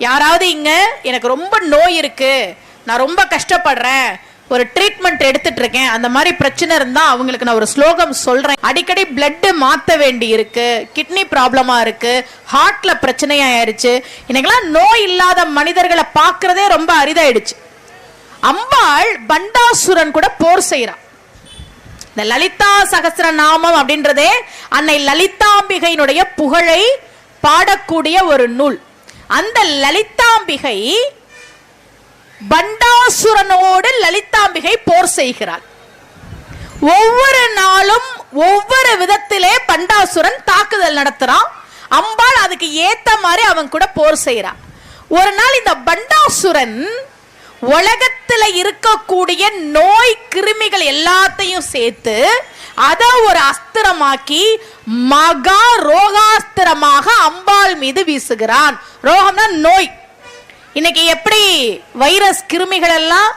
யாராவது இங்க எனக்கு ரொம்ப நோய் இருக்கு, நான் ரொம்ப கஷ்டப்படுறேன், ஒரு ட்ரீட்மெண்ட் எடுத்துட்டு இருக்கேன், அந்த மாதிரி பிரச்சனை இருந்தா அவங்களுக்கு நான் ஒரு ஸ்லோகம் சொல்றேன். அடிக்கடி பிளட் மாத்த வேண்டி இருக்கு, கிட்னி ப்ராப்ளமா இருக்கு, ஹார்ட்ல பிரச்சனையாயிருச்சு, இன்னைக்கெல்லாம் நோய் இல்லாத மனிதர்களை பார்க்கறதே ரொம்ப அரிதாயிடுச்சு. அம்பாள் பண்டாசுரன் கூட போர் செய்யறான். இந்த லலிதா சகஸ்ர நாமம் அப்படின்றதே அன்னை லலிதாம்பிகையினுடைய புகழை பாடக்கூடிய ஒரு நூல். அந்த லலிதாம்பிகை பண்டாசுரனோடு லலிதாம்பிகை போர் செய்கிறாள். ஒவ்வொரு நாளும் ஒவ்வொரு விதத்திலே பண்டாசுரன் தாக்குதல் நடத்துறான். அம்பாள் அதுக்கு ஏத்த மாதிரி அவன் கூட போர் செய்யறான். ஒரு நாள் இந்த பண்டாசுரன் உலகத்துல இருக்கக்கூடிய நோய் கிருமிகள் எல்லாத்தையும் சேர்த்து அத ஒரு அஸ்திரமாக்கி மகா ரோகாஸ்திரமாக அம்பாள் மீது வீசுகிறான். ரோகம்னா நோய். இன்னைக்கு எப்படி வைரஸ் கிருமிகள் எல்லாம்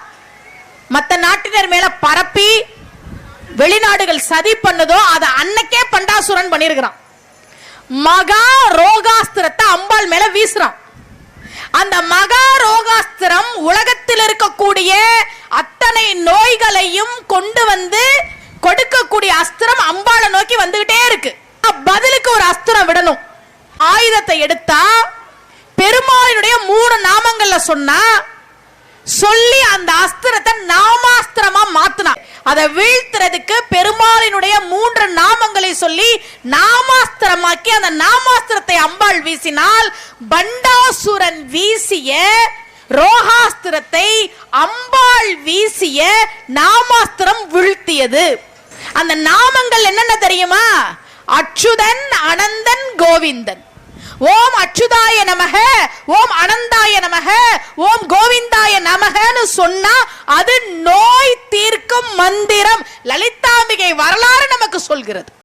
மற்ற நாட்டினர் மேல பரப்பி வெளிநாடுகள் சதி பண்ணதோ அதை அன்னைக்கே பண்டாசுரன் பண்ணிருக்கிறான். மகா ரோகாஸ்திரத்தை அம்பாள் மேல வீசுறான். அந்த மகா ரோகாஸ்திரம் உலகத்தில் இருக்கக்கூடிய அத்தனை நோய்களையும் கொண்டு வந்து கொடுக்கக்கூடிய அஸ்திரம் அம்பாளை நோக்கி வந்துகிட்டே இருக்கு. பதிலுக்கு ஒரு அஸ்திரம் விடணும். ஆயுதத்தை எடுத்தா பெருமாளினுடைய 3 நாமங்கள்ல சொன்னா சொல்லி அந்த அஸ்திரத்தை நாமாஸ்திரமா மாத்தினா. அதை வீழ்த்துறதுக்கு பெருமாளினுடைய 3 நாமங்களை சொல்லி நாமாஸ்திரமாக்கி அந்த நாமாஸ்திரத்தை அம்பாள் வீசினால் பண்டாசுரன் வீசிய ரோகாஸ்திரத்தை அம்பாள் வீசிய நாமாஸ்திரம் வீழ்த்தியது. அந்த நாமங்கள் என்னென்ன தெரியுமா? அச்சுதன், அனந்தன், கோவிந்தன். ஓம் அச்சுதாய நமக, ஓம் அனந்தாய நமக, ஓம் கோவிந்தாய நமகன்னு சொன்னா அது நோய் தீர்க்கும் மந்திரம். லலிதாம்பிகை வரலாறு நமக்கு சொல்கிறது.